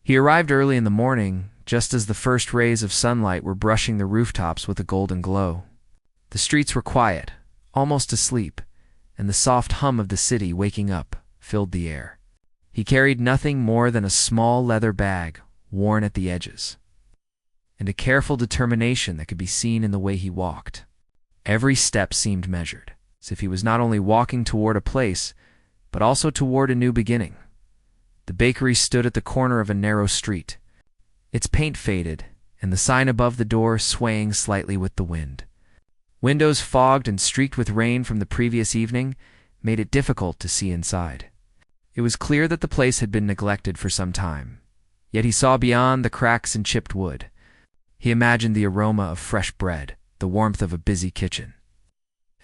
He arrived early in the morning, just as the first rays of sunlight were brushing the rooftops with a golden glow. The streets were quiet, almost asleep, and the soft hum of the city waking up filled the air. He carried nothing more than a small leather bag, worn at the edges, and a careful determination that could be seen in the way he walked. Every step seemed measured, as if he was not only walking toward a place, but also toward a new beginning. The bakery stood at the corner of a narrow street, its paint faded, and the sign above the door swaying slightly with the wind. Windows fogged and streaked with rain from the previous evening made it difficult to see inside. It was clear that the place had been neglected for some time, yet he saw beyond the cracks and chipped wood. He imagined the aroma of fresh bread, the warmth of a busy kitchen,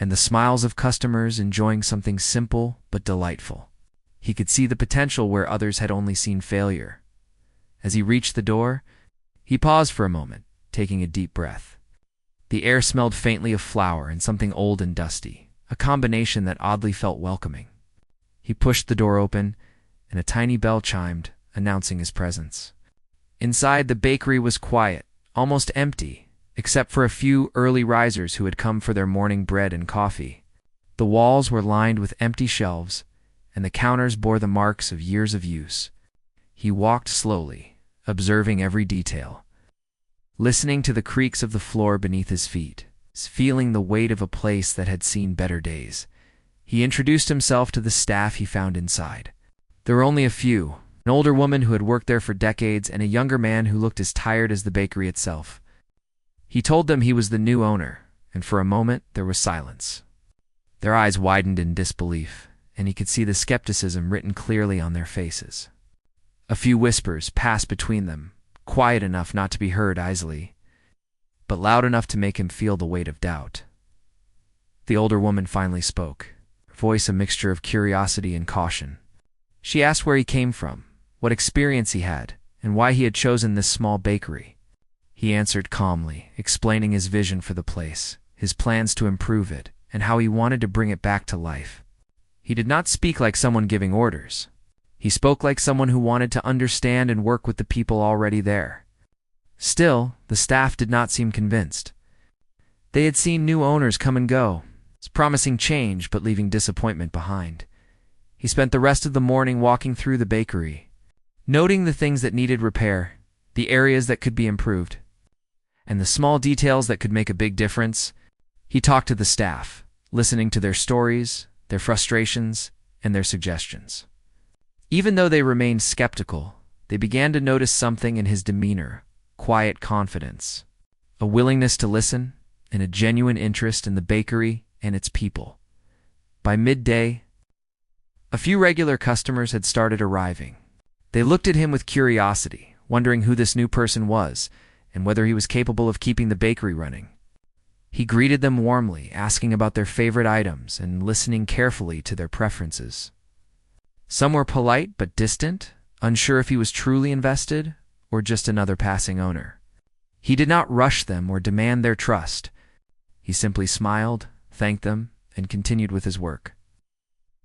and the smiles of customers enjoying something simple but delightful. He could see the potential where others had only seen failure. As he reached the door, he paused for a moment, taking a deep breath. The air smelled faintly of flour and something old and dusty, a combination that oddly felt welcoming. He pushed the door open, and a tiny bell chimed, announcing his presence. Inside, the bakery was quiet, almost empty, except for a few early risers who had come for their morning bread and coffee. The walls were lined with empty shelves, and the counters bore the marks of years of use. He walked slowly, observing every detail, listening to the creaks of the floor beneath his feet, feeling the weight of a place that had seen better days. He introduced himself to the staff he found inside. There were only a few, an older woman who had worked there for decades and a younger man who looked as tired as the bakery itself. He told them he was the new owner, and for a moment there was silence. Their eyes widened in disbelief, and he could see the skepticism written clearly on their faces. A few whispers passed between them, quiet enough not to be heard easily, but loud enough to make him feel the weight of doubt. The older woman finally spoke, her voice a mixture of curiosity and caution. She asked where he came from, what experience he had, and why he had chosen this small bakery. He answered calmly, explaining his vision for the place, his plans to improve it, and how he wanted to bring it back to life. He did not speak like someone giving orders. He spoke like someone who wanted to understand and work with the people already there. Still, the staff did not seem convinced. They had seen new owners come and go, promising change but leaving disappointment behind. He spent the rest of the morning walking through the bakery, noting the things that needed repair, the areas that could be improved, and the small details that could make a big difference. He talked to the staff, listening to their stories, their frustrations, and their suggestions. Even though they remained skeptical, they began to notice something in his demeanor, quiet confidence, a willingness to listen, and a genuine interest in the bakery and its people. By midday, a few regular customers had started arriving. They looked at him with curiosity, wondering who this new person was and whether he was capable of keeping the bakery running. He greeted them warmly, asking about their favorite items and listening carefully to their preferences. Some were polite but distant, unsure if he was truly invested or just another passing owner. He did not rush them or demand their trust. He simply smiled, thanked them, and continued with his work,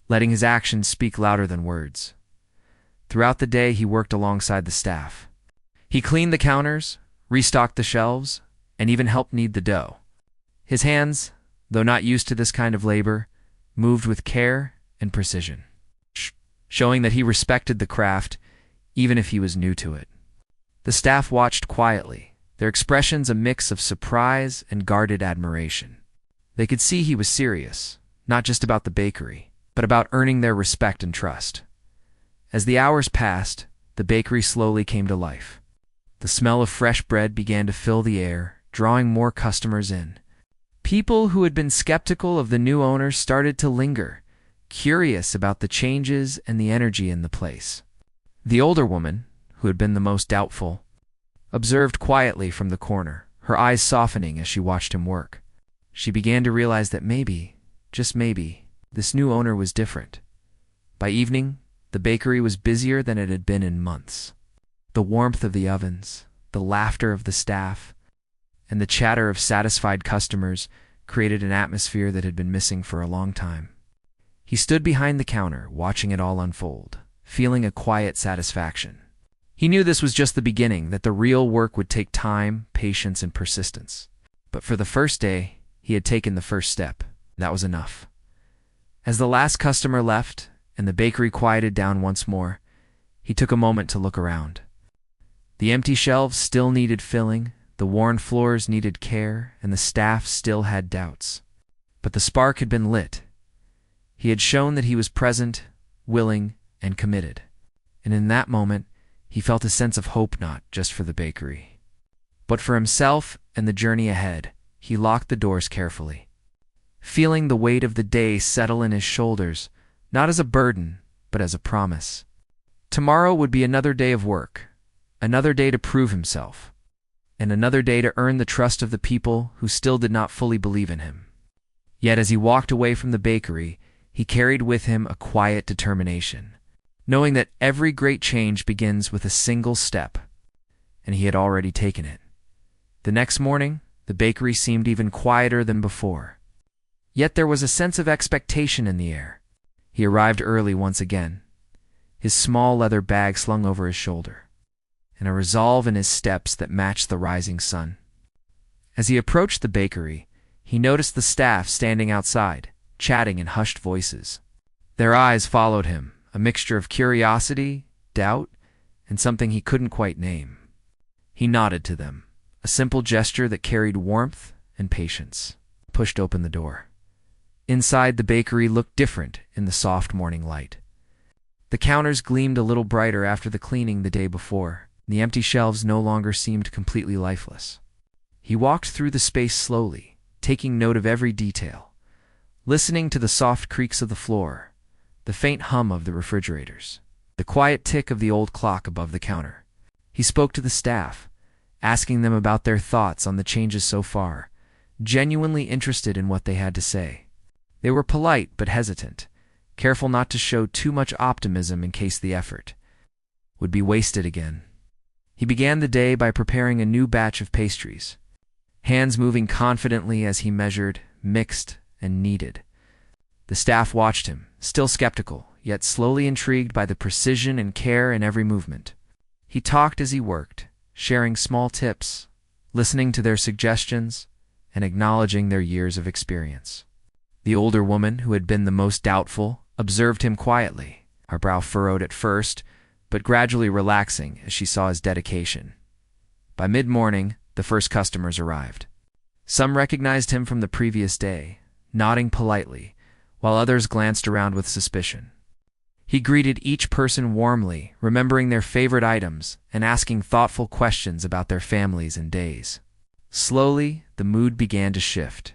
letting his actions speak louder than words. Throughout the day, he worked alongside the staff. He cleaned the counters, restocked the shelves, and even helped knead the dough. His hands, though not used to this kind of labor, moved with care and precision, showing that he respected the craft, even if he was new to it. The staff watched quietly, their expressions a mix of surprise and guarded admiration. They could see he was serious, not just about the bakery, but about earning their respect and trust. As the hours passed, the bakery slowly came to life. The smell of fresh bread began to fill the air, drawing more customers in. People who had been skeptical of the new owner started to linger, curious about the changes and the energy in the place. The older woman, who had been the most doubtful, observed quietly from the corner, her eyes softening as she watched him work. She began to realize that maybe, just maybe, this new owner was different. By evening, the bakery was busier than it had been in months. The warmth of the ovens, the laughter of the staff, and the chatter of satisfied customers created an atmosphere that had been missing for a long time. He stood behind the counter, watching it all unfold, feeling a quiet satisfaction. He knew this was just the beginning, that the real work would take time, patience, and persistence. But for the first day, he had taken the first step. That was enough. As the last customer left and the bakery quieted down once more, he took a moment to look around. The empty shelves still needed filling, the worn floors needed care, and the staff still had doubts. But the spark had been lit. He had shown that he was present, willing, and committed. And in that moment, he felt a sense of hope, not just for the bakery, but for himself and the journey ahead. He locked the doors carefully, feeling the weight of the day settle in his shoulders, not as a burden, but as a promise. Tomorrow would be another day of work, another day to prove himself, and another day to earn the trust of the people who still did not fully believe in him. Yet as he walked away from the bakery, he carried with him a quiet determination, knowing that every great change begins with a single step, and he had already taken it. The next morning, the bakery seemed even quieter than before. Yet there was a sense of expectation in the air. He arrived early once again, his small leather bag slung over his shoulder, and a resolve in his steps that matched the rising sun. As he approached the bakery, he noticed the staff standing outside, chatting in hushed voices. Their eyes followed him, a mixture of curiosity, doubt, and something he couldn't quite name. He nodded to them, a simple gesture that carried warmth and patience. Pushed open the door. Inside, the bakery looked different in the soft morning light. The counters gleamed a little brighter after the cleaning the day before. The empty shelves no longer seemed completely lifeless. He walked through the space slowly, taking note of every detail, listening to the soft creaks of the floor, the faint hum of the refrigerators, the quiet tick of the old clock above the counter. He spoke to the staff, asking them about their thoughts on the changes so far, genuinely interested in what they had to say. They were polite but hesitant, careful not to show too much optimism in case the effort would be wasted again. He began the day by preparing a new batch of pastries, hands moving confidently as he measured, mixed, and kneaded. The staff watched him, still skeptical, yet slowly intrigued by the precision and care in every movement. He talked as he worked, sharing small tips, listening to their suggestions, and acknowledging their years of experience. The older woman, who had been the most doubtful, observed him quietly, her brow furrowed at first, but gradually relaxing as she saw his dedication. By mid-morning, the first customers arrived. Some recognized him from the previous day, nodding politely, while others glanced around with suspicion. He greeted each person warmly, remembering their favorite items and asking thoughtful questions about their families and days. Slowly, the mood began to shift.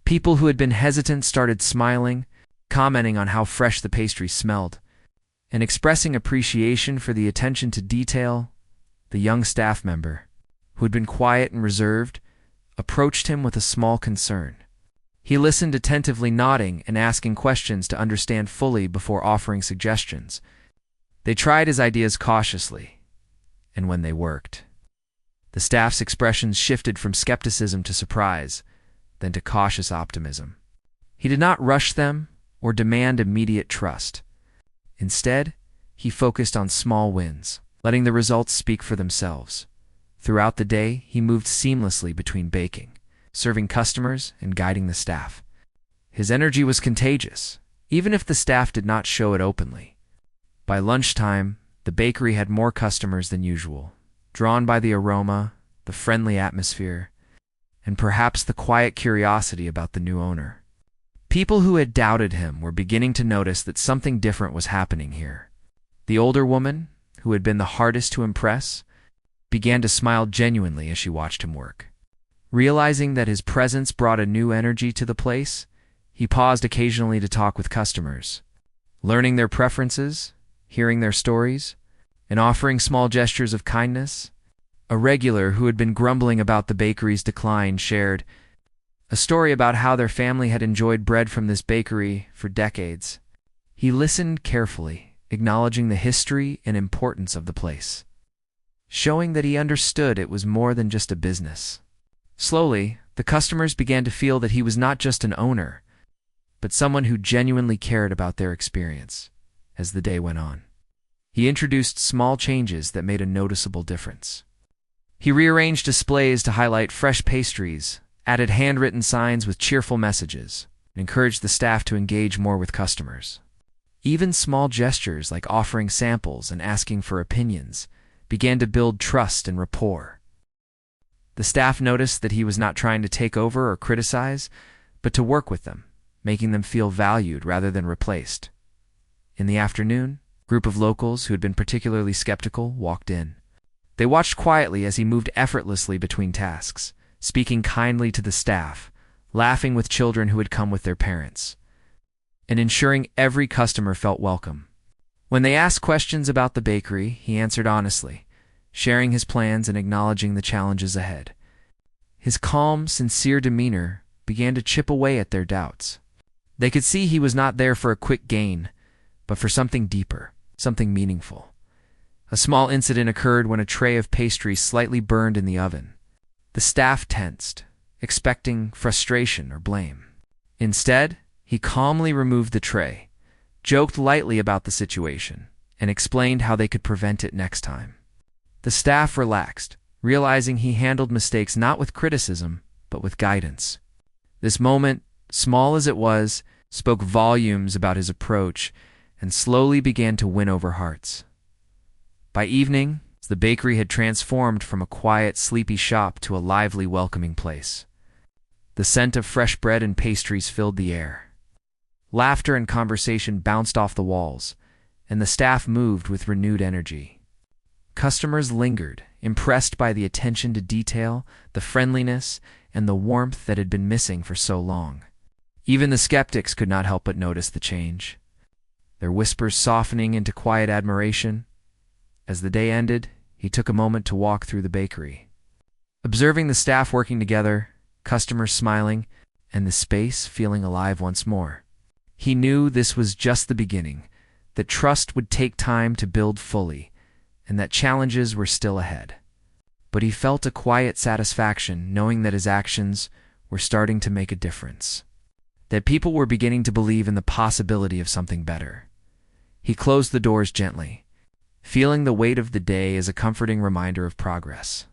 People who had been hesitant started smiling, commenting on how fresh the pastry smelled, and expressing appreciation for the attention to detail. The young staff member, who had been quiet and reserved, approached him with a small concern. He listened attentively, nodding and asking questions to understand fully before offering suggestions. They tried his ideas cautiously, and when they worked, the staff's expressions shifted from skepticism to surprise, then to cautious optimism. He did not rush them or demand immediate trust. Instead, he focused on small wins, letting the results speak for themselves. Throughout the day, he moved seamlessly between baking, serving customers, and guiding the staff. His energy was contagious, even if the staff did not show it openly. By lunchtime, the bakery had more customers than usual, drawn by the aroma, the friendly atmosphere, and perhaps the quiet curiosity about the new owner. People who had doubted him were beginning to notice that something different was happening here. The older woman, who had been the hardest to impress, began to smile genuinely as she watched him work. Realizing that his presence brought a new energy to the place, he paused occasionally to talk with customers, learning their preferences, hearing their stories, and offering small gestures of kindness. A regular who had been grumbling about the bakery's decline shared a story about how their family had enjoyed bread from this bakery for decades. He listened carefully, acknowledging the history and importance of the place, showing that he understood it was more than just a business. Slowly, the customers began to feel that he was not just an owner, but someone who genuinely cared about their experience as the day went on. He introduced small changes that made a noticeable difference. He rearranged displays to highlight fresh pastries, added handwritten signs with cheerful messages, and encouraged the staff to engage more with customers. Even small gestures like offering samples and asking for opinions began to build trust and rapport. The staff noticed that he was not trying to take over or criticize, but to work with them, making them feel valued rather than replaced. In the afternoon, a group of locals who had been particularly skeptical walked in. They watched quietly as he moved effortlessly between tasks, speaking kindly to the staff, laughing with children who had come with their parents, and ensuring every customer felt welcome. When they asked questions about the bakery, he answered honestly, sharing his plans and acknowledging the challenges ahead. His calm, sincere demeanor began to chip away at their doubts. They could see he was not there for a quick gain, but for something deeper, something meaningful. A small incident occurred when a tray of pastries slightly burned in the oven. The staff tensed, expecting frustration or blame. Instead, he calmly removed the tray, joked lightly about the situation, and explained how they could prevent it next time. The staff relaxed, realizing he handled mistakes not with criticism, but with guidance. This moment, small as it was, spoke volumes about his approach and slowly began to win over hearts. By evening, the bakery had transformed from a quiet, sleepy shop to a lively, welcoming place. The scent of fresh bread and pastries filled the air. Laughter and conversation bounced off the walls, and the staff moved with renewed energy. Customers lingered, impressed by the attention to detail, the friendliness, and the warmth that had been missing for so long. Even the skeptics could not help but notice the change, their whispers softening into quiet admiration. As the day ended, he took a moment to walk through the bakery. Observing the staff working together, customers smiling, and the space feeling alive once more, he knew this was just the beginning, that trust would take time to build fully, and that challenges were still ahead. But he felt a quiet satisfaction knowing that his actions were starting to make a difference, that people were beginning to believe in the possibility of something better. He closed the doors gently, feeling the weight of the day as a comforting reminder of progress.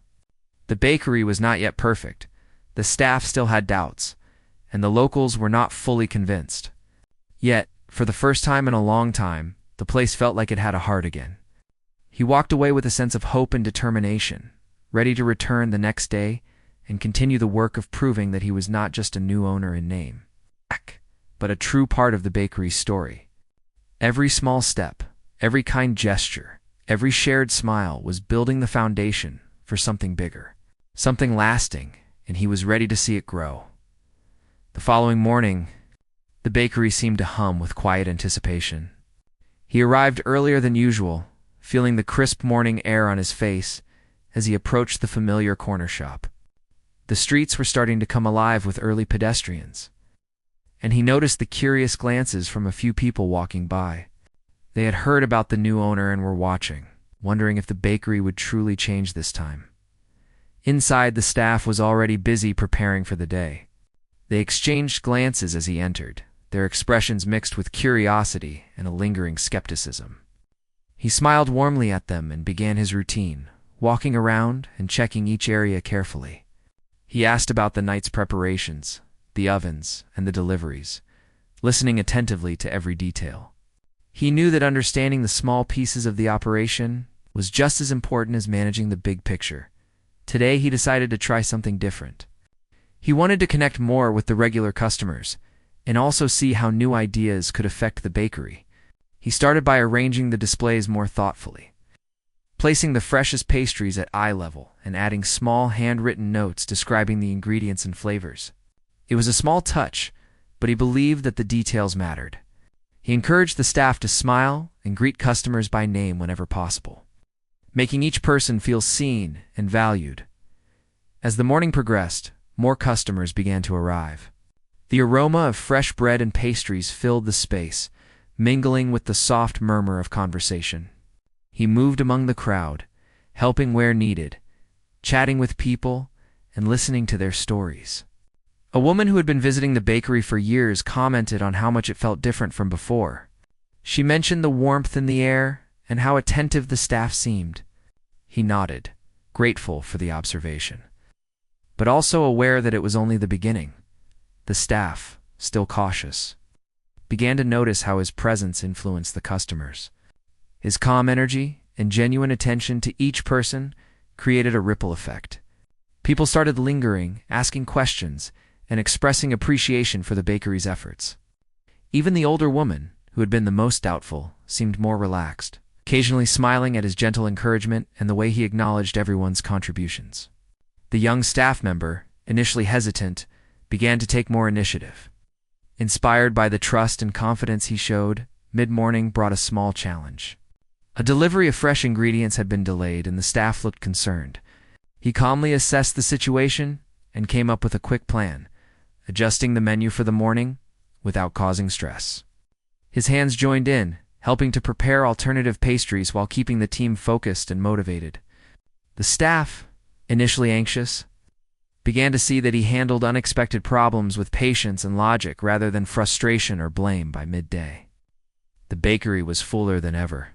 The bakery was not yet perfect, the staff still had doubts, and the locals were not fully convinced. Yet, for the first time in a long time, the place felt like it had a heart again. He walked away with a sense of hope and determination, ready to return the next day and continue the work of proving that he was not just a new owner in name, but a true part of the bakery's story. Every small step, every kind gesture, every shared smile was building the foundation for something bigger, something lasting, and he was ready to see it grow. The following morning, the bakery seemed to hum with quiet anticipation. He arrived earlier than usual, feeling the crisp morning air on his face as he approached the familiar corner shop. The streets were starting to come alive with early pedestrians, and he noticed the curious glances from a few people walking by. They had heard about the new owner and were watching, wondering if the bakery would truly change this time. Inside, the staff was already busy preparing for the day. They exchanged glances as he entered, their expressions mixed with curiosity and a lingering skepticism. He smiled warmly at them and began his routine, walking around and checking each area carefully. He asked about the night's preparations, the ovens, and the deliveries, listening attentively to every detail. He knew that understanding the small pieces of the operation was just as important as managing the big picture. Today, he decided to try something different. He wanted to connect more with the regular customers and also see how new ideas could affect the bakery. He started by arranging the displays more thoughtfully, placing the freshest pastries at eye level and adding small handwritten notes describing the ingredients and flavors. It was a small touch, but he believed that the details mattered. He encouraged the staff to smile and greet customers by name whenever possible, making each person feel seen and valued. As the morning progressed, more customers began to arrive. The aroma of fresh bread and pastries filled the space, mingling with the soft murmur of conversation. He moved among the crowd, helping where needed, chatting with people, and listening to their stories. A woman who had been visiting the bakery for years commented on how much it felt different from before. She mentioned the warmth in the air and how attentive the staff seemed. He nodded, grateful for the observation, but also aware that it was only the beginning. The staff, still cautious, began to notice how his presence influenced the customers. His calm energy and genuine attention to each person created a ripple effect. People started lingering, asking questions, and expressing appreciation for the bakery's efforts. Even the older woman, who had been the most doubtful, seemed more relaxed, occasionally smiling at his gentle encouragement and the way he acknowledged everyone's contributions. The young staff member, initially hesitant, began to take more initiative. Inspired by the trust and confidence he showed, mid-morning brought a small challenge. A delivery of fresh ingredients had been delayed, and the staff looked concerned. He calmly assessed the situation and came up with a quick plan, adjusting the menu for the morning without causing stress. His hands joined in, helping to prepare alternative pastries while keeping the team focused and motivated. The staff, initially anxious, began to see that he handled unexpected problems with patience and logic rather than frustration or blame by midday. The bakery was fuller than ever.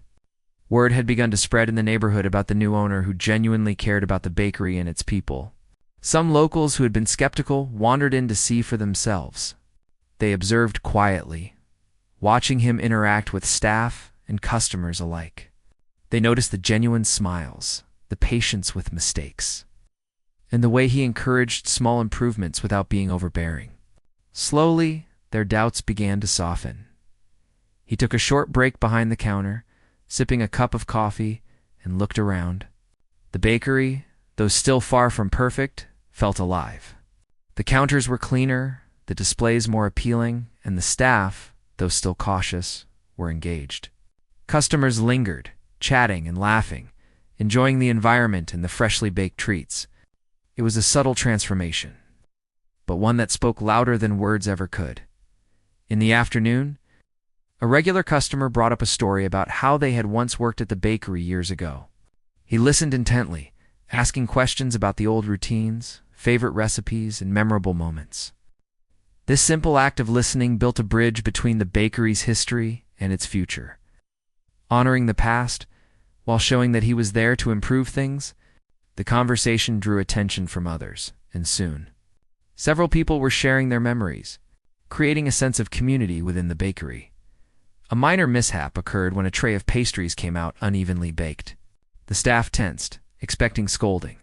Word had begun to spread in the neighborhood about the new owner who genuinely cared about the bakery and its people. Some locals who had been skeptical wandered in to see for themselves. They observed quietly, watching him interact with staff and customers alike. They noticed the genuine smiles, the patience with mistakes, and the way he encouraged small improvements without being overbearing. Slowly, their doubts began to soften. He took a short break behind the counter, sipping a cup of coffee, and looked around. The bakery, though still far from perfect, felt alive. The counters were cleaner, the displays more appealing, and the staff, though still cautious, were engaged. Customers lingered, chatting and laughing, enjoying the environment and the freshly baked treats. It was a subtle transformation, but one that spoke louder than words ever could. In the afternoon, a regular customer brought up a story about how they had once worked at the bakery years ago. He listened intently, asking questions about the old routines, favorite recipes, and memorable moments. This simple act of listening built a bridge between the bakery's history and its future. Honoring the past, while showing that he was there to improve things, the conversation drew attention from others, and soon, several people were sharing their memories, creating a sense of community within the bakery. A minor mishap occurred when a tray of pastries came out unevenly baked. The staff tensed, expecting scolding,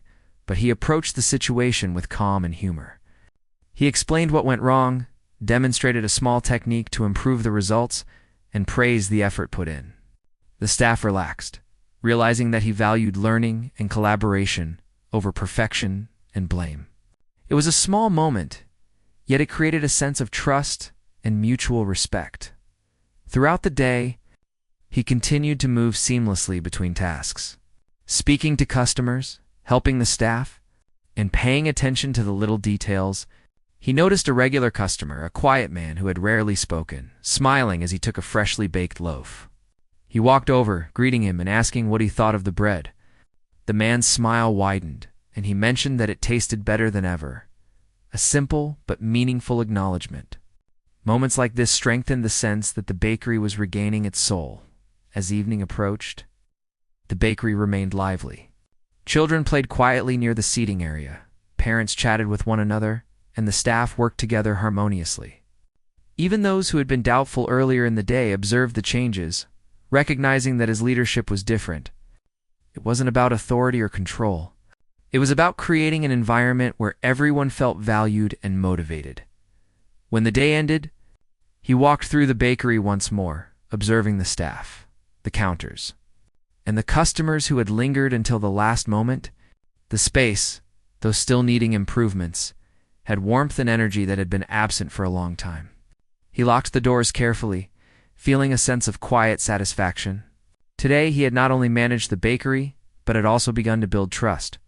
but he approached the situation with calm and humor. He explained what went wrong, demonstrated a small technique to improve the results, and praised the effort put in. The staff relaxed, realizing that he valued learning and collaboration over perfection and blame. It was a small moment, yet it created a sense of trust and mutual respect. Throughout the day, he continued to move seamlessly between tasks, speaking to customers, helping the staff, and paying attention to the little details. He noticed a regular customer, a quiet man who had rarely spoken, smiling as he took a freshly baked loaf. He walked over, greeting him and asking what he thought of the bread. The man's smile widened, and he mentioned that it tasted better than ever. A simple but meaningful acknowledgement. Moments like this strengthened the sense that the bakery was regaining its soul. As evening approached, the bakery remained lively. Children played quietly near the seating area, parents chatted with one another, and the staff worked together harmoniously. Even those who had been doubtful earlier in the day observed the changes, recognizing that his leadership was different. It wasn't about authority or control. It was about creating an environment where everyone felt valued and motivated. When the day ended, he walked through the bakery once more, observing the staff, the counters, and the customers who had lingered until the last moment. The space, though still needing improvements, had warmth and energy that had been absent for a long time. He locked the doors carefully, feeling a sense of quiet satisfaction. Today he had not only managed the bakery, but had also begun to build trust,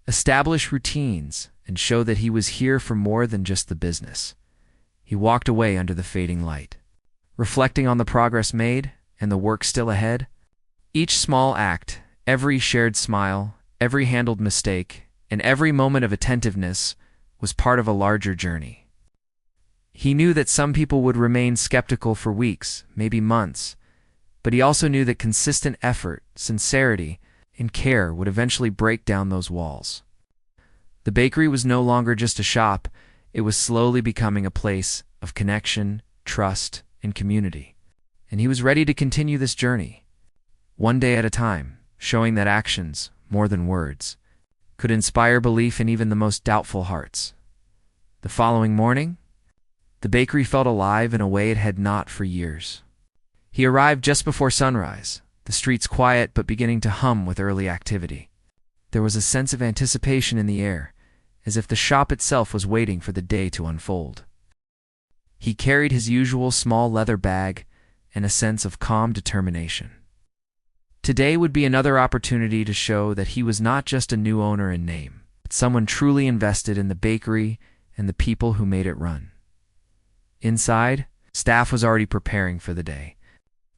establish routines, and show that he was here for more than just the business. He walked away under the fading light, reflecting on the progress made and the work still ahead. Each small act, every shared smile, every handled mistake, and every moment of attentiveness was part of a larger journey. He knew that some people would remain skeptical for weeks, maybe months, But he also knew that consistent effort, sincerity, and care would eventually break down those walls. The bakery was no longer just a shop, it was slowly becoming a place of connection, trust, and community. And he was ready to continue this journey, one day at a time, showing that actions, more than words, could inspire belief in even the most doubtful hearts. The following morning, the bakery felt alive in a way it had not for years. He arrived just before sunrise, the streets quiet but beginning to hum with early activity. There was a sense of anticipation in the air, as if the shop itself was waiting for the day to unfold. He carried his usual small leather bag and a sense of calm determination. Today would be another opportunity to show that he was not just a new owner in name, but someone truly invested in the bakery and the people who made it run. Inside, staff was already preparing for the day.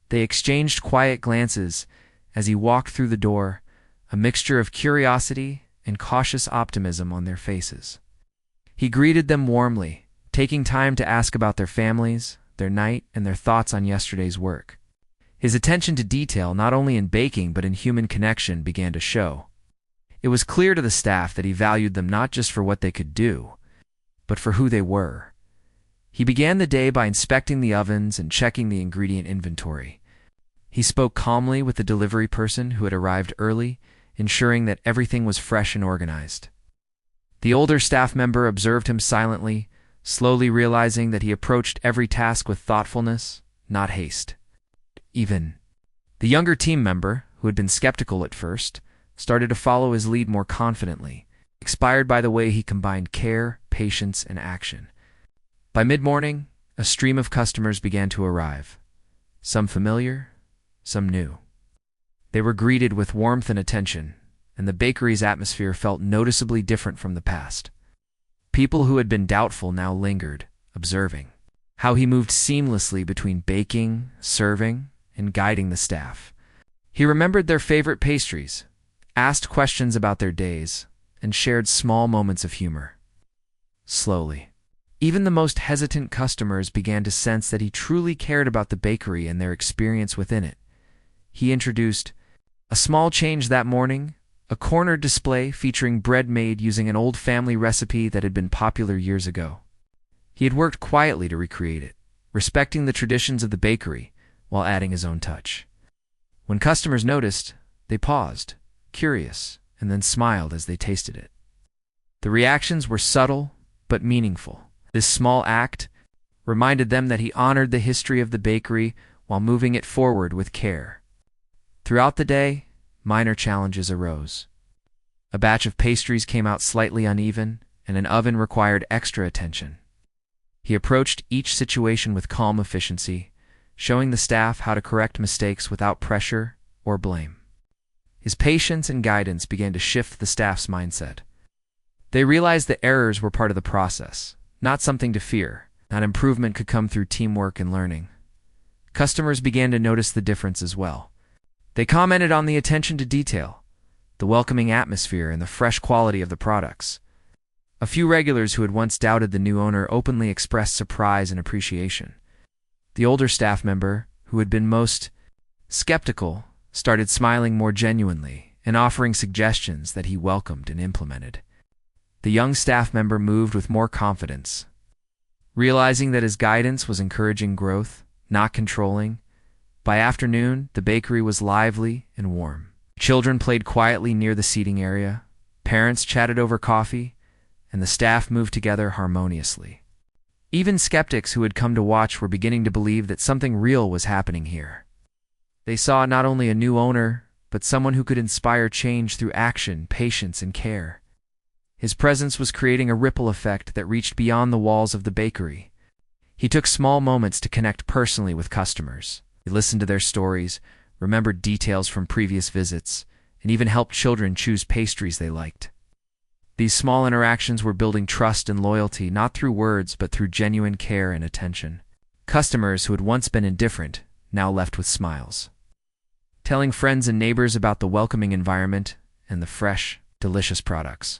They exchanged quiet glances as he walked through the door, a mixture of curiosity and cautious optimism on their faces. He greeted them warmly, taking time to ask about their families, their night, and their thoughts on yesterday's work. His attention to detail, not only in baking but in human connection, began to show. It was clear to the staff that he valued them not just for what they could do, but for who they were. He began the day by inspecting the ovens and checking the ingredient inventory. He spoke calmly with the delivery person who had arrived early, ensuring that everything was fresh and organized. The older staff member observed him silently, slowly realizing that he approached every task with thoughtfulness, not haste. Even the younger team member, who had been skeptical at first, started to follow his lead more confidently, inspired by the way he combined care, patience, and action. By mid-morning, a stream of customers began to arrive, some familiar, some new. They were greeted with warmth and attention, and the bakery's atmosphere felt noticeably different from the past. People who had been doubtful now lingered, observing how he moved seamlessly between baking, serving, and guiding the staff. He remembered their favorite pastries, asked questions about their days, and shared small moments of humor. Slowly, even the most hesitant customers began to sense that he truly cared about the bakery and their experience within it. He introduced a small change that morning, a corner display featuring bread made using an old family recipe that had been popular years ago. He had worked quietly to recreate it, respecting the traditions of the bakery while adding his own touch. When customers noticed, they paused, curious, and then smiled as they tasted it. The reactions were subtle but meaningful. This small act reminded them that he honored the history of the bakery while moving it forward with care. Throughout the day, minor challenges arose. A batch of pastries came out slightly uneven, and an oven required extra attention. He approached each situation with calm efficiency, showing the staff how to correct mistakes without pressure or blame. His patience and guidance began to shift the staff's mindset. They realized that errors were part of the process, not something to fear. That improvement could come through teamwork and learning. Customers began to notice the difference as well. They commented on the attention to detail, the welcoming atmosphere, and the fresh quality of the products. A few regulars who had once doubted the new owner openly expressed surprise and appreciation. The older staff member, who had been most skeptical, started smiling more genuinely and offering suggestions that he welcomed and implemented. The young staff member moved with more confidence, realizing that his guidance was encouraging growth, not controlling. By afternoon, the bakery was lively and warm. Children played quietly near the seating area, parents chatted over coffee, and the staff moved together harmoniously. Even skeptics who had come to watch were beginning to believe that something real was happening here. They saw not only a new owner, but someone who could inspire change through action, patience, and care. His presence was creating a ripple effect that reached beyond the walls of the bakery. He took small moments to connect personally with customers. He listened to their stories, remembered details from previous visits, and even helped children choose pastries they liked. These small interactions were building trust and loyalty not through words but through genuine care and attention. Customers who had once been indifferent now left with smiles, telling friends and neighbors about the welcoming environment and the fresh, delicious products.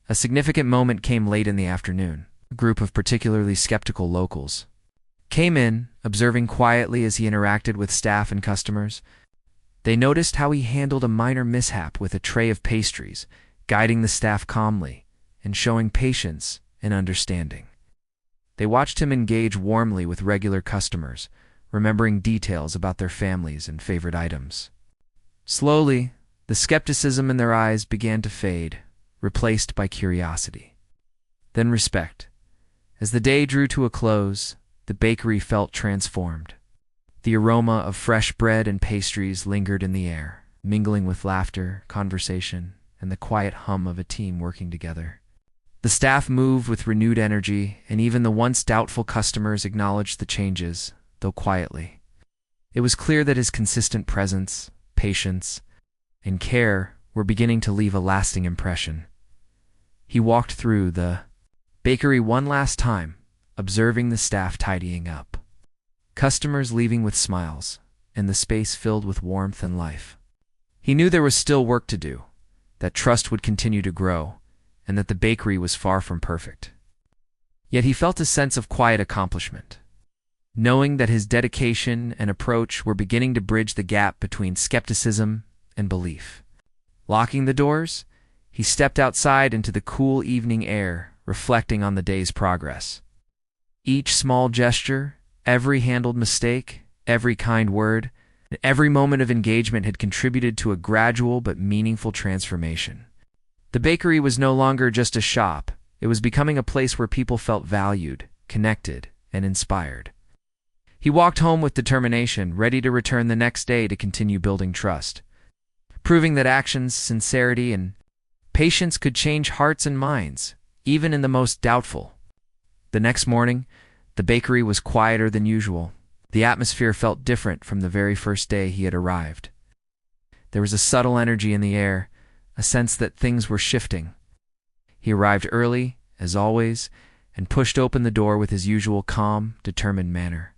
A significant moment came late in the afternoon. A group of particularly skeptical locals came in, observing quietly as he interacted with staff and customers. They noticed how he handled a minor mishap with a tray of pastries, guiding the staff calmly and showing patience and understanding. They watched him engage warmly with regular customers, remembering details about their families and favorite items. Slowly, the skepticism in their eyes began to fade, replaced by curiosity. Then respect. As the day drew to a close, the bakery felt transformed. The aroma of fresh bread and pastries lingered in the air, mingling with laughter, conversation, and the quiet hum of a team working together. The staff moved with renewed energy, and even the once doubtful customers acknowledged the changes, though quietly. It was clear that his consistent presence, patience, and care were beginning to leave a lasting impression. He walked through the bakery one last time, observing the staff tidying up. Customers leaving with smiles, and the space filled with warmth and life. He knew there was still work to do, that trust would continue to grow, and that the bakery was far from perfect. Yet he felt a sense of quiet accomplishment, knowing that his dedication and approach were beginning to bridge the gap between skepticism and belief. Locking the doors, he stepped outside into the cool evening air, reflecting on the day's progress. Each small gesture, every handled mistake, every kind word, and every moment of engagement had contributed to a gradual but meaningful transformation. The bakery was no longer just a shop. It was becoming a place where people felt valued, connected, and inspired. He walked home with determination, ready to return the next day to continue building trust, proving that actions, sincerity, and patience could change hearts and minds, even in the most doubtful. The next morning, the bakery was quieter than usual. The atmosphere felt different from the very first day he had arrived. There was a subtle energy in the air, a sense that things were shifting. He arrived early, as always, and pushed open the door with his usual calm, determined manner.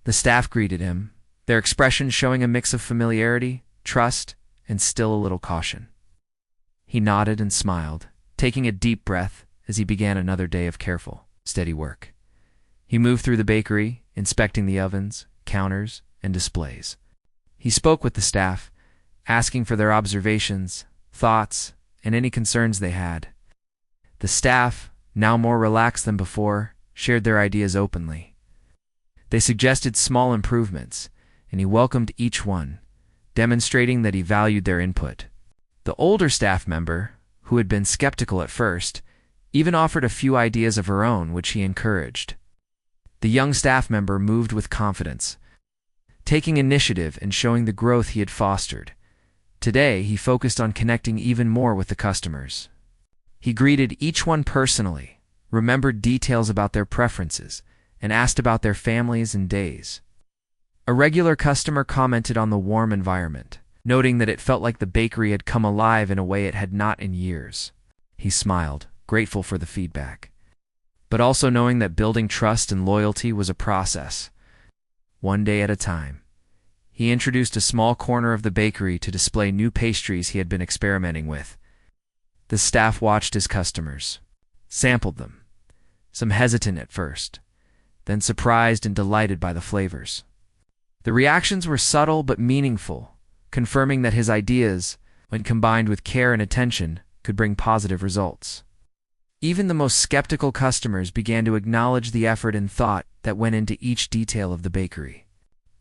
The staff greeted him, their expressions showing a mix of familiarity, trust, and still a little caution. He nodded and smiled, taking a deep breath as he began another day of careful, steady work. He moved through the bakery, inspecting the ovens, counters, and displays. He spoke with the staff, asking for their observations, thoughts, and any concerns they had. The staff, now more relaxed than before, shared their ideas openly. They suggested small improvements, and he welcomed each one, demonstrating that he valued their input. The older staff member, who had been skeptical at first, even offered a few ideas of her own, which he encouraged. The young staff member moved with confidence, taking initiative and showing the growth he had fostered. Today, he focused on connecting even more with the customers. He greeted each one personally, remembered details about their preferences, and asked about their families and days. A regular customer commented on the warm environment, noting that it felt like the bakery had come alive in a way it had not in years. He smiled, grateful for the feedback, but also knowing that building trust and loyalty was a process, one day at a time. He introduced a small corner of the bakery to display new pastries he had been experimenting with. The staff watched his customers, sampled them, some hesitant at first, then surprised and delighted by the flavors. The reactions were subtle but meaningful, confirming that his ideas, when combined with care and attention, could bring positive results. Even the most skeptical customers began to acknowledge the effort and thought that went into each detail of the bakery.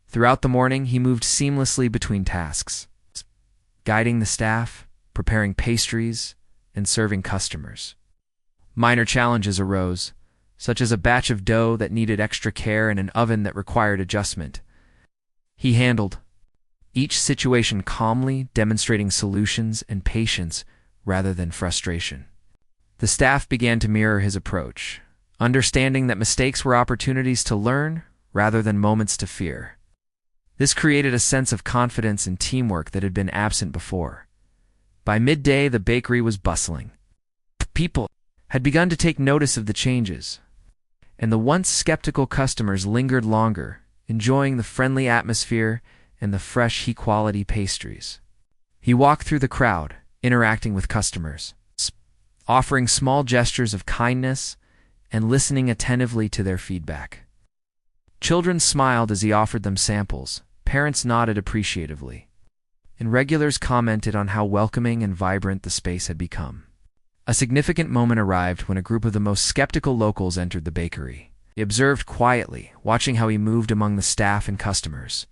Throughout the morning, he moved seamlessly between tasks, guiding the staff, preparing pastries, and serving customers. Minor challenges arose, such as a batch of dough that needed extra care and an oven that required adjustment. He handled each situation calmly, demonstrating solutions and patience rather than frustration. The staff began to mirror his approach, understanding that mistakes were opportunities to learn rather than moments to fear. This created a sense of confidence and teamwork that had been absent before. By midday, the bakery was bustling. People had begun to take notice of the changes, and the once skeptical customers lingered longer, enjoying the friendly atmosphere and the fresh, high-quality pastries. He walked through the crowd, interacting with customers, offering small gestures of kindness and listening attentively to their feedback. Children smiled as he offered them samples. Parents nodded appreciatively, and regulars commented on how welcoming and vibrant the space had become. A significant moment arrived when a group of the most skeptical locals entered the bakery. They observed quietly, watching how he moved among the staff and customers.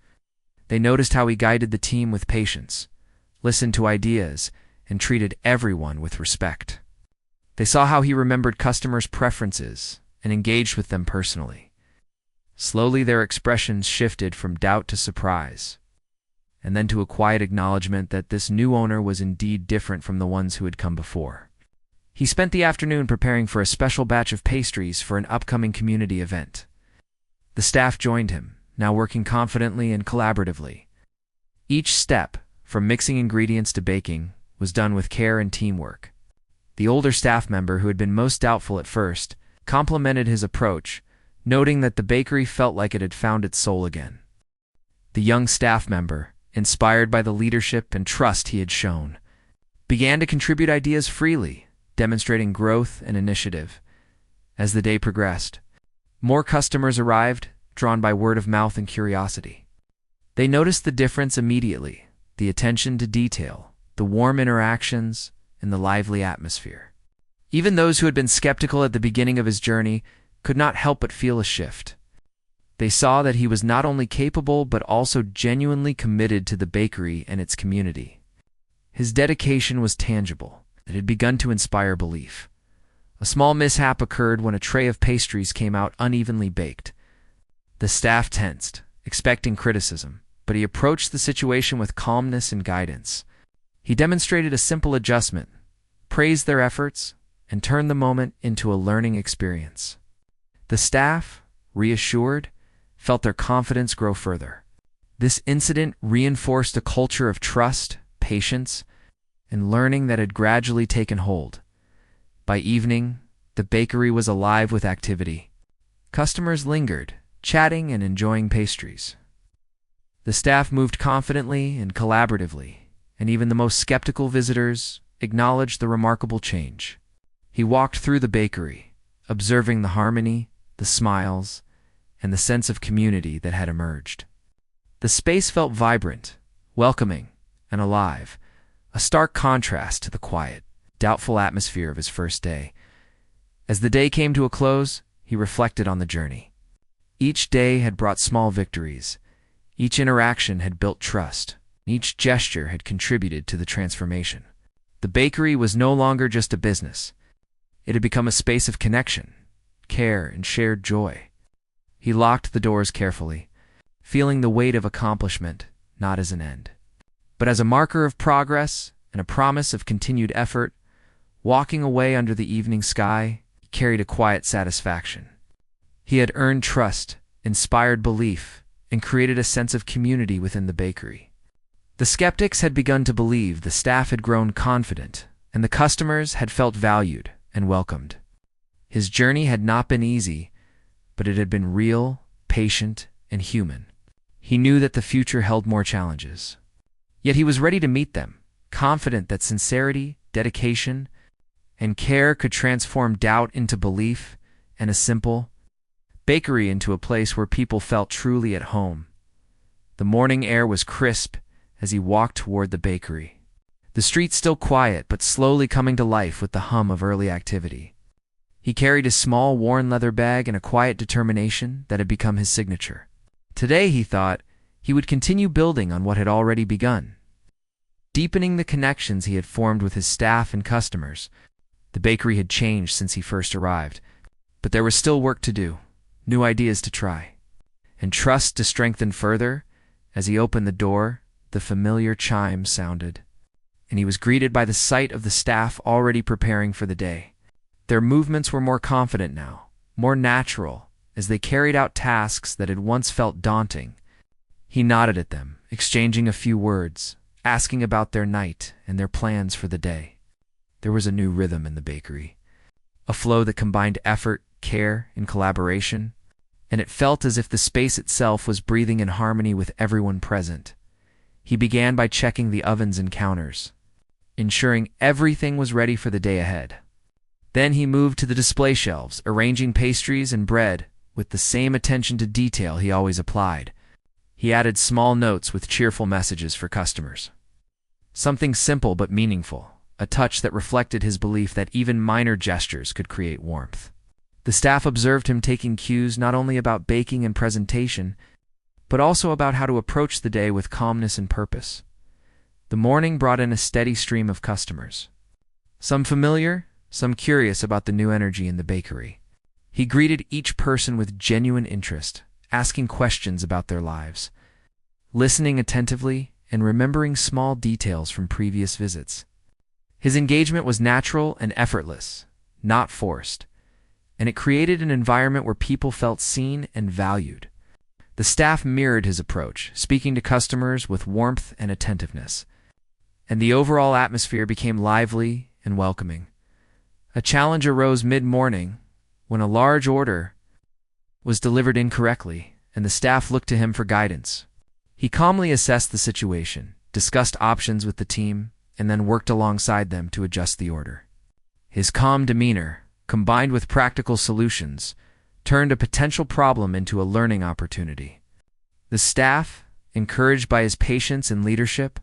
They noticed how he guided the team with patience, listened to ideas, and treated everyone with respect. They saw how he remembered customers' preferences and engaged with them personally. Slowly, their expressions shifted from doubt to surprise, and then to a quiet acknowledgement that this new owner was indeed different from the ones who had come before. He spent the afternoon preparing for a special batch of pastries for an upcoming community event. The staff joined him, now working confidently and collaboratively. Each step, from mixing ingredients to baking, was done with care and teamwork. The older staff member, who had been most doubtful at first, complimented his approach, noting that the bakery felt like it had found its soul again. The young staff member, inspired by the leadership and trust he had shown, began to contribute ideas freely, demonstrating growth and initiative. As the day progressed, more customers arrived, drawn by word of mouth and curiosity. They noticed the difference immediately: the attention to detail, the warm interactions, and the lively atmosphere. Even those who had been skeptical at the beginning of his journey could not help but feel a shift. They saw that he was not only capable but also genuinely committed to the bakery and its community. His dedication was tangible. It had begun to inspire belief. A small mishap occurred when a tray of pastries came out unevenly baked. The staff tensed, expecting criticism, but he approached the situation with calmness and guidance. He demonstrated a simple adjustment, praised their efforts, and turned the moment into a learning experience. The staff, reassured, felt their confidence grow further. This incident reinforced a culture of trust, patience, and learning that had gradually taken hold. By evening, the bakery was alive with activity. Customers lingered, chatting and enjoying pastries. The staff moved confidently and collaboratively, and even the most skeptical visitors acknowledged the remarkable change. He walked through the bakery, observing the harmony, the smiles, and the sense of community that had emerged. The space felt vibrant, welcoming, and alive, a stark contrast to the quiet, doubtful atmosphere of his first day. As the day came to a close, he reflected on the journey. Each day had brought small victories. Each interaction had built trust. Each gesture had contributed to the transformation. The bakery was no longer just a business. It had become a space of connection, care, and shared joy. He locked the doors carefully, feeling the weight of accomplishment, not as an end, but as a marker of progress and a promise of continued effort. Walking away under the evening sky, he carried a quiet satisfaction. He had earned trust, inspired belief, and created a sense of community within the bakery. The skeptics had begun to believe, the staff had grown confident, and the customers had felt valued and welcomed. His journey had not been easy, but it had been real, patient, and human. He knew that the future held more challenges. Yet he was ready to meet them, confident that sincerity, dedication, and care could transform doubt into belief, and a simple bakery into a place where people felt truly at home. The morning air was crisp as he walked toward the bakery. The streets still quiet, but slowly coming to life with the hum of early activity. He carried his small, worn leather bag and a quiet determination that had become his signature. Today, he thought, he would continue building on what had already begun, deepening the connections he had formed with his staff and customers. The bakery had changed since he first arrived, but there was still work to do, new ideas to try, and trust to strengthen further. As he opened the door, the familiar chime sounded, and he was greeted by the sight of the staff already preparing for the day. Their movements were more confident now, more natural, as they carried out tasks that had once felt daunting. He nodded at them, exchanging a few words, asking about their night and their plans for the day. There was a new rhythm in the bakery, a flow that combined effort, care, and collaboration, and it felt as if the space itself was breathing in harmony with everyone present. He began by checking the ovens and counters, ensuring everything was ready for the day ahead. Then he moved to the display shelves, arranging pastries and bread with the same attention to detail he always applied. He added small notes with cheerful messages for customers. Something simple but meaningful, a touch that reflected his belief that even minor gestures could create warmth. The staff observed him taking cues not only about baking and presentation, but also about how to approach the day with calmness and purpose. The morning brought in a steady stream of customers. Some familiar, some curious about the new energy in the bakery. He greeted each person with genuine interest, asking questions about their lives, listening attentively, and remembering small details from previous visits. His engagement was natural and effortless, not forced, and it created an environment where people felt seen and valued. The staff mirrored his approach, speaking to customers with warmth and attentiveness, and the overall atmosphere became lively and welcoming. A challenge arose mid-morning when a large order was delivered incorrectly, and the staff looked to him for guidance. He calmly assessed the situation, discussed options with the team, and then worked alongside them to adjust the order. His calm demeanor, combined with practical solutions, turned a potential problem into a learning opportunity. The staff, encouraged by his patience and leadership,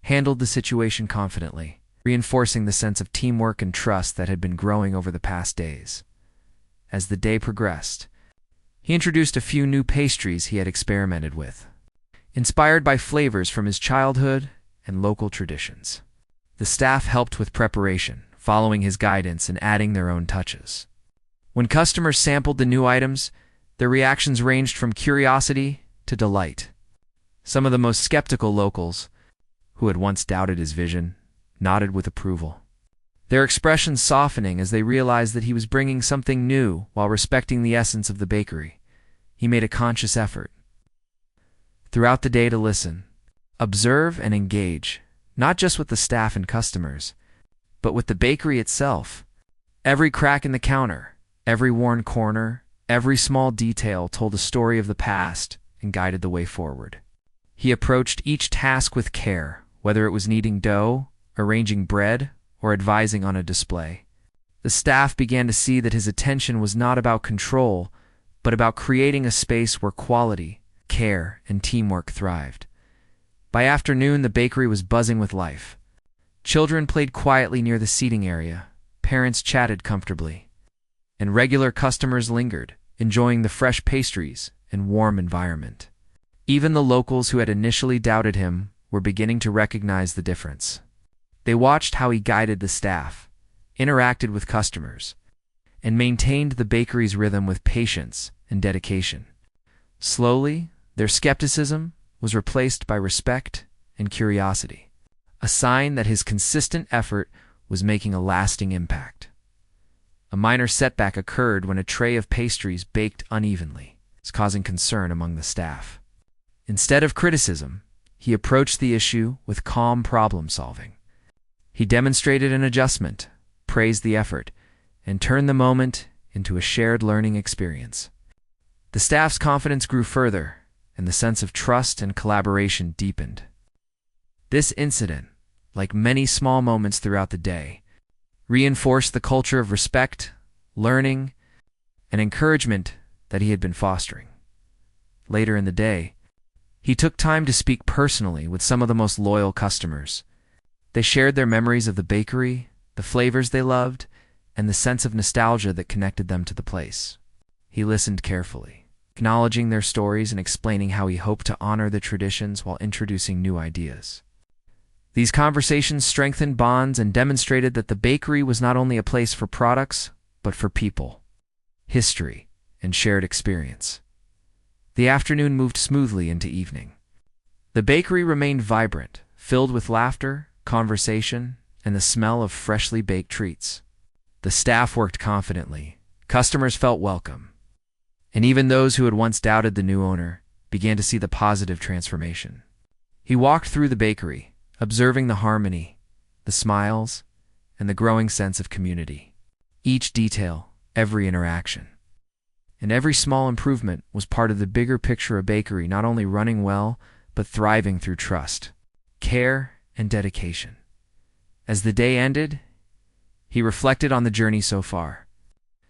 handled the situation confidently, reinforcing the sense of teamwork and trust that had been growing over the past days. As the day progressed, he introduced a few new pastries he had experimented with, inspired by flavors from his childhood and local traditions. The staff helped with preparation, following his guidance and adding their own touches. When customers sampled the new items, their reactions ranged from curiosity to delight. Some of the most skeptical locals, who had once doubted his vision, nodded with approval, their expressions softening as they realized that he was bringing something new while respecting the essence of the bakery. He made a conscious effort throughout the day to listen, observe, and engage, not just with the staff and customers, but with the bakery itself. Every crack in the counter, every worn corner, every small detail told a story of the past and guided the way forward. He approached each task with care, whether it was kneading dough, arranging bread, or advising on a display. The staff began to see that his attention was not about control, but about creating a space where quality, care, and teamwork thrived. By afternoon, the bakery was buzzing with life. Children played quietly near the seating area, parents chatted comfortably, and regular customers lingered, enjoying the fresh pastries and warm environment. Even the locals who had initially doubted him were beginning to recognize the difference. They watched how he guided the staff, interacted with customers, and maintained the bakery's rhythm with patience and dedication. Slowly, their skepticism was replaced by respect and curiosity, a sign that his consistent effort was making a lasting impact. A minor setback occurred when a tray of pastries baked unevenly, causing concern among the staff. Instead of criticism, he approached the issue with calm problem-solving. He demonstrated an adjustment, praised the effort, and turned the moment into a shared learning experience. The staff's confidence grew further, and the sense of trust and collaboration deepened. This incident, like many small moments throughout the day, reinforced the culture of respect, learning, and encouragement that he had been fostering. Later in the day, he took time to speak personally with some of the most loyal customers. They shared their memories of the bakery, the flavors they loved, and the sense of nostalgia that connected them to the place. He listened carefully, acknowledging their stories and explaining how he hoped to honor the traditions while introducing new ideas. These conversations strengthened bonds and demonstrated that the bakery was not only a place for products, but for people, history, and shared experience. The afternoon moved smoothly into evening. The bakery remained vibrant, filled with laughter, conversation, and the smell of freshly baked treats. The staff worked confidently, customers felt welcome, and even those who had once doubted the new owner began to see the positive transformation. He walked through the bakery, observing the harmony, the smiles, and the growing sense of community. Each detail, every interaction, and every small improvement was part of the bigger picture of a bakery not only running well, but thriving through trust, care, and dedication. As the day ended, he reflected on the journey so far.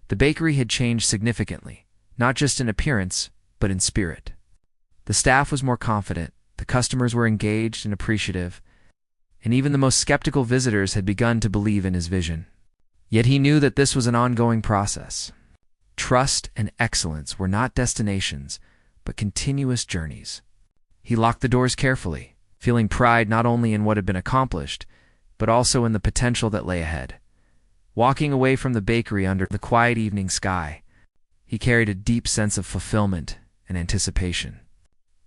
The bakery had changed significantly, not just in appearance, but in spirit. The staff was more confident, the customers were engaged and appreciative, and even the most skeptical visitors had begun to believe in his vision. Yet he knew that this was an ongoing process. Trust and excellence were not destinations, but continuous journeys. He locked the doors carefully, feeling pride not only in what had been accomplished, but also in the potential that lay ahead. Walking away from the bakery under the quiet evening sky, he carried a deep sense of fulfillment and anticipation.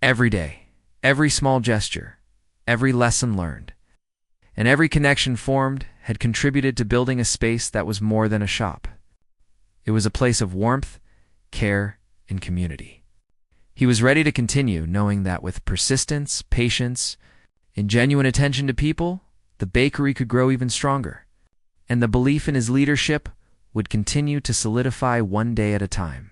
Every day, every small gesture, every lesson learned, and every connection formed had contributed to building a space that was more than a shop. It was a place of warmth, care, and community. He was ready to continue, knowing that with persistence, patience, and genuine attention to people, the bakery could grow even stronger, and the belief in his leadership would continue to solidify one day at a time.